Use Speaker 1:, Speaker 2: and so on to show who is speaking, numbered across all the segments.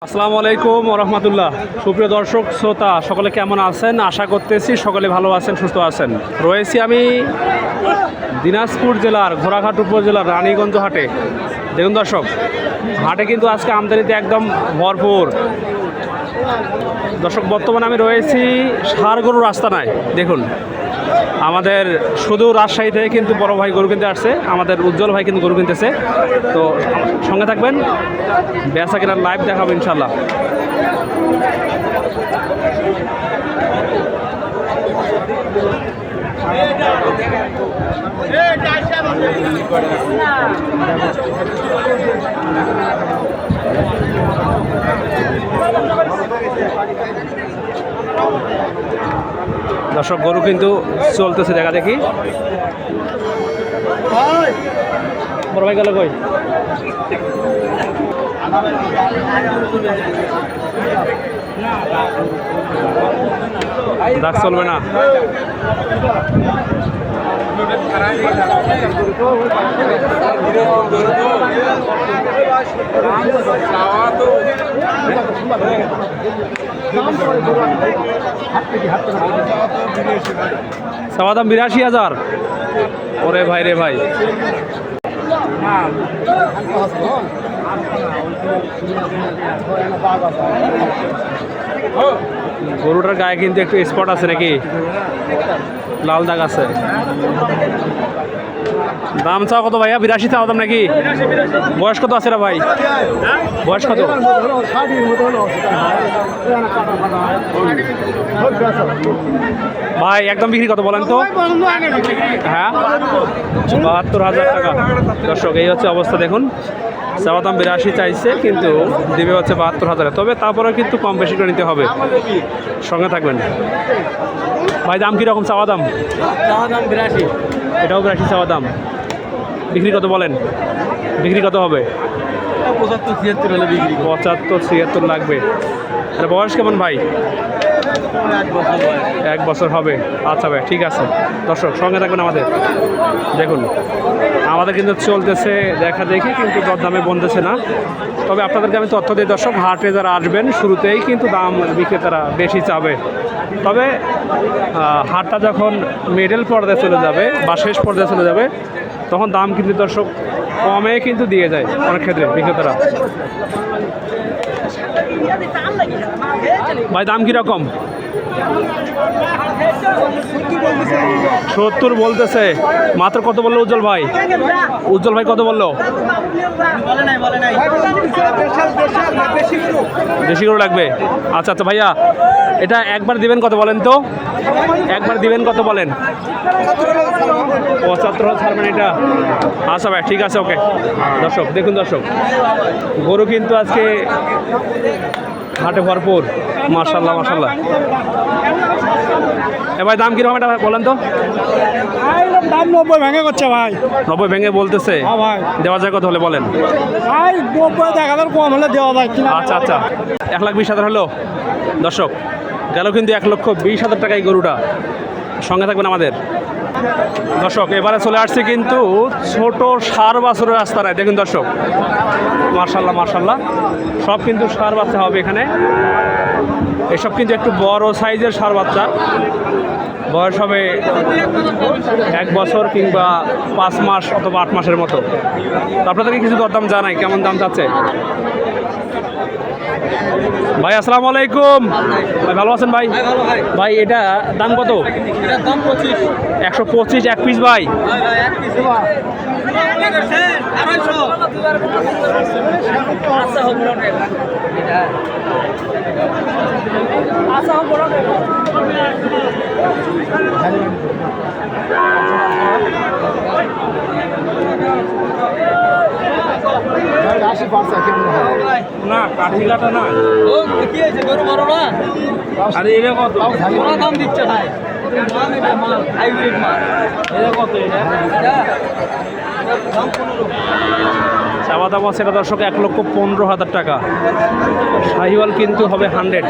Speaker 1: আসসালামু আলাইকুম রহমতুল্লাহ। সুপ্রিয় দর্শক শ্রোতা সকলে কেমন আছেন? আশা করতেছি সকলে ভালো আছেন, সুস্থ আছেন। রয়েছি আমি দিনাজপুর জেলার ঘোড়াঘাট উপজেলার রানীগঞ্জ হাটে। দেখুন দর্শক, হাটে কিন্তু আজকে আমদানিতে একদম ভরপুর। দর্শক, বর্তমানে আমি রয়েছি ষাড়গরুর আস্তানায়। দেখুন, আমাদের শুধু রাজশাহী থেকে কিন্তু বড় ভাই গরু কিনতে আসছে, আমাদের উজ্জ্বল ভাই কিন্তু গরু কিনতেছে। তো সঙ্গে থাকবেন, বেচা কেনার লাইভ দেখাবো ইনশাল্লাহ। দর্শক, গরু কিন্তু চলতেছে, দেখা দেখি। বড় ভাই গেল কই? দাগ চলবে না। চাওয়া দাম ৮২,০০০। ওরে ভাই রে ভাই, গরুটার গায়ে কিন্তু একটু স্পট আছে নাকি, লাল দাগ আছে। দাম চাও কত ভাইয়া? ৮২ চাওয়া দাম নাকি? বয়স কত আছে রে ভাই? বয়স কত? ভাই একদম বিক্রি কত বলেন তো? হ্যাঁ, ৭২,০০০ টাকা। দর্শক, এই হচ্ছে অবস্থা। দেখুন, চাওয়া দাম ৮২ চাইছে, কিন্তু দেবে হচ্ছে ৭২,০০০। তবে তারপরে কিন্তু কম বেশি করে নিতে হবে। সঙ্গে থাকবেন ভাই। দাম কীরকম চাওয়া দাম?
Speaker 2: চাওয়া দাম ৮২।
Speaker 1: এটাও ৮২ চাওয়া দাম। বিক্রি কত বলেন? বিক্রি কত হবে?
Speaker 2: ৭৫-৭৬ হলে বিক্রি।
Speaker 1: ৭৫-৭৬ লাগবে। এটা বয়স কেমন ভাই? ১ বছর হবে। আচ্ছা ভাই, ঠিক আছে। দর্শক, সঙ্গে থাকবেন আমাদের। দেখুন, আমাদের কিন্তু চলতেছে দেখা দেখি, কিন্তু দরদামে বন্ধেছে না। তবে আপনাদেরকে আমি তথ্য দিই দর্শক, হাটে যারা আসবেন শুরুতেই কিন্তু দাম বিক্রেতারা বেশি চাবে। তবে হাটটা যখন মিডল পর্যায়ে চলে যাবে বা শেষ পর্যায়ে চলে যাবে, তখন দাম কিন্তু দর্শক কমে কিন্তু দিয়ে যায় অনেক ক্ষেত্রে বিক্রেতারা। ভাই দাম কীরকম? ৭০ বলতেছে। মাত্র কত বললো উজ্জ্বল ভাই? উজ্জ্বল ভাই কত বললো? দেশি গরু লাগবে। আচ্ছা আচ্ছা ভাইয়া, এটা একবার দিবেন কত বলেন তো? একবার দিবেন কত বলেন? ৭৫ ছাড়বেন এটা? আচ্ছা ভাই, ঠিক আছে, ওকে। দর্শক দেখুন, দর্শক গরু কিন্তু আজকে হাটে ভরপুর। মাশাআল্লাহ মাশাআল্লাহ। এ ভাই, দাম কিরকম এটা বলেন তো?
Speaker 2: দাম ৯০ ভেঙে করছে ভাই।
Speaker 1: ৯০ ভেঙে বলতেছে?
Speaker 2: হ্যাঁ ভাই।
Speaker 1: দেওয়া যায় কত হলে বলেন?
Speaker 2: ভাই ৯০ টাকা কম হলে দেওয়া যায়।
Speaker 1: আচ্ছা আচ্ছা, ১,২০,০০০ হলো। দর্শক, গেল কিন্তু ১,২০,০০০ টাকা এই গরুটা। সঙ্গে থাকবেন আমাদের। দর্শক, এবারে চলে আসছে কিন্তু ছোট ষাঁড় বাছুরের রাস্তা নাই। দেখুন দর্শক, মার্শাল্লাহ মার্শাল্লাহ, সব কিন্তু ষাঁড় বাচ্চা হবে এখানে। এসব কিন্তু একটু বড় সাইজের ষাঁড় বাচ্চা, বয়স হবে ১ বছর কিংবা ৫ মাস অথবা ৮ মাসের মতো। তো আপনাদেরকে কিছু দরদাম জানাই, কেমন দাম চাচ্ছে ভাই? আসসালামু আলাইকুম ভাই, ভালো আছেন ভাই? ভাই এটা দাম কত? ১২৫ এক পিস ভাই। না, কাঠি কাটা না।
Speaker 2: কি হয়েছে, গরু বড় না?
Speaker 1: আরে এটা কত?
Speaker 2: দাম দিচ্ছে ভাই। মাল হাইব্রিড মাল।
Speaker 1: এটা কত? এটা
Speaker 2: দাম ১৫।
Speaker 1: চাওয়া দাম আছে এটা দর্শক 1,15,000 টাকা। শাহিওয়াল কিন্তু হবে 100।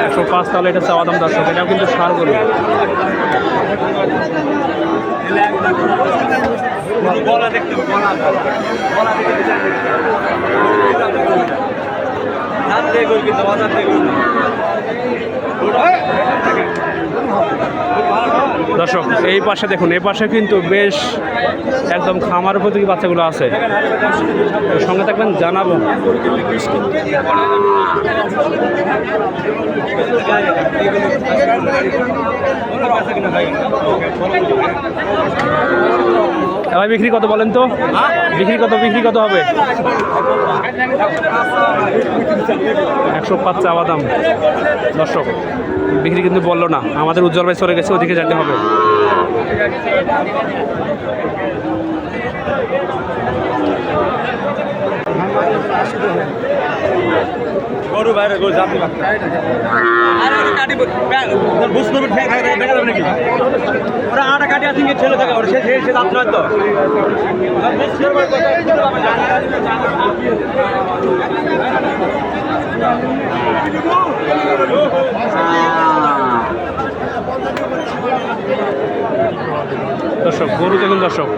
Speaker 1: একশো 5 তাহলে এটা চাওয়া দাম দর্শক, এটাও কিন্তু সার গরু। দর্শক এই পাশে দেখুন, এই পাশে কিন্তু বেশ একদম খামার উপযোগী বাচ্চাগুলো আছে। সঙ্গে থাকবেন জানাবো। ভাই বিক্রি কত বলেন তো? বিক্রি কত হবে? 105 চাওয়া দাম দর্শক। বিক্রি কিন্তু বললো না, আমাদের উজ্জ্বল ভাই চলে গেছে, ওদিকে যেতে হবে।
Speaker 2: গরু বাইরে গরু জাতি আরে ওরা কাটি বুঝতে হবে দেখা যাবে নাকি? ওরা আটা কাটি আছে ছেলে থাকে, ওরা সে দাঁত নয় তো।
Speaker 1: দর্শক গরু দেখুন দর্শক,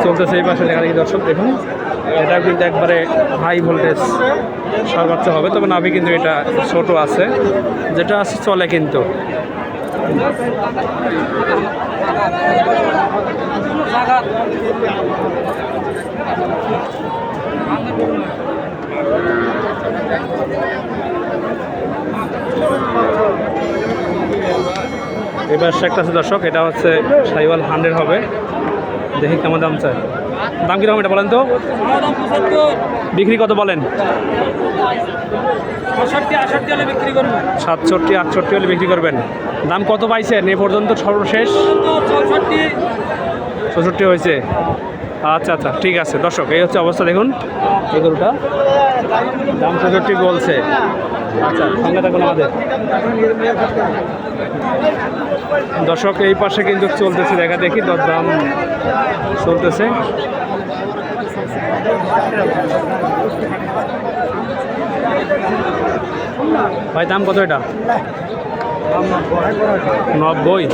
Speaker 1: চলতেছে এই পাশে দেখা দেখি দর্শক দেখুন, এটা কিন্তু একবারে হাই ভোল্টেজ সর্বোচ্চ হবে, তবে নাভি কিন্তু এটা ছোট আছে, যেটা আছে চলে কিন্তু। এবার একটা আছে দর্শক, এটা হচ্ছে শাহিওয়াল 100 হবে। দেখি কেমন দাম চাই, দাম কীরকম এটা বলেন তো? বিক্রি কত বলেন? 67-68 হলে বিক্রি করবেন। দাম কত পাইছেন এ পর্যন্ত সর্বশেষ? 64 হয়েছে। আচ্ছা আচ্ছা ঠিক আছে দর্শক, এই হচ্ছে অবস্থা। দেখুন এই গরুটা দাম 64 বলছে। আচ্ছা সঙ্গে থাকুন আমাদের দর্শক। এই পাশে কিন্তু চলতেছে দেখা দেখি দরদাম চলতেছে। ভাই দাম কত এটা? 90।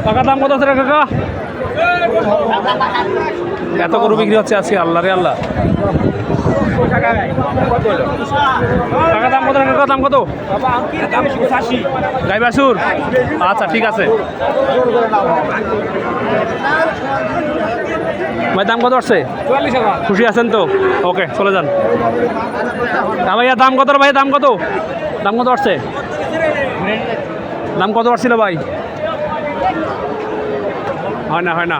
Speaker 1: কাকা দাম কত আছে রে কাকা? এত গরু বিক্রি হচ্ছে আজকে, আল্লাহ রে আল্লাহ। কাকা দাম কত রে কাকা? দাম কত? গাই বাছুর? আচ্ছা ঠিক আছে ভাই। দাম কত আসছে? খুশি আছেন তো? ওকে চলে যান। ভাইয়া দাম কত ভাই? দাম কত? দাম কত আসছে? দাম কত আসছিল ভাই? হয় না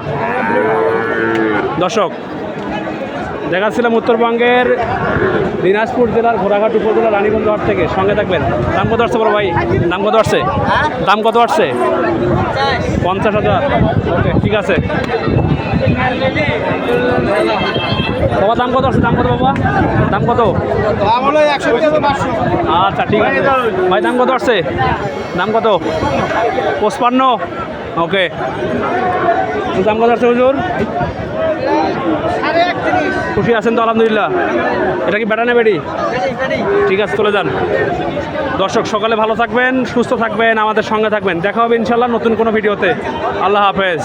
Speaker 1: দর্শক, দেখাচ্ছিলাম উত্তরবঙ্গের দিনাজপুর জেলার ঘোড়াঘাট উপজেলা রানীগঞ্জ হাট থেকে। সঙ্গে থাকবেন। দাম কত আসছে বড় ভাই? দাম কত আসছে? দাম কত আসছে? 50,000। ওকে ঠিক আছে বাবা। দাম কত আসছে? দাম কত বাবা? দাম কত? আচ্ছা ঠিক আছে ভাই। দাম কত আসছে? দাম কত? 55। ওকে দাম কত আসছে হুজুর? খুশি আছেন তো? আলহামদুলিল্লাহ। এটা কি বেটা না বেটি? ঠিক আছে চলে যান। দর্শক সকালে ভালো থাকবেন, সুস্থ থাকবেন, আমাদের সঙ্গে থাকবেন। দেখা হবে ইনশাল্লাহ নতুন কোনো ভিডিওতে। আল্লাহ হাফেজ।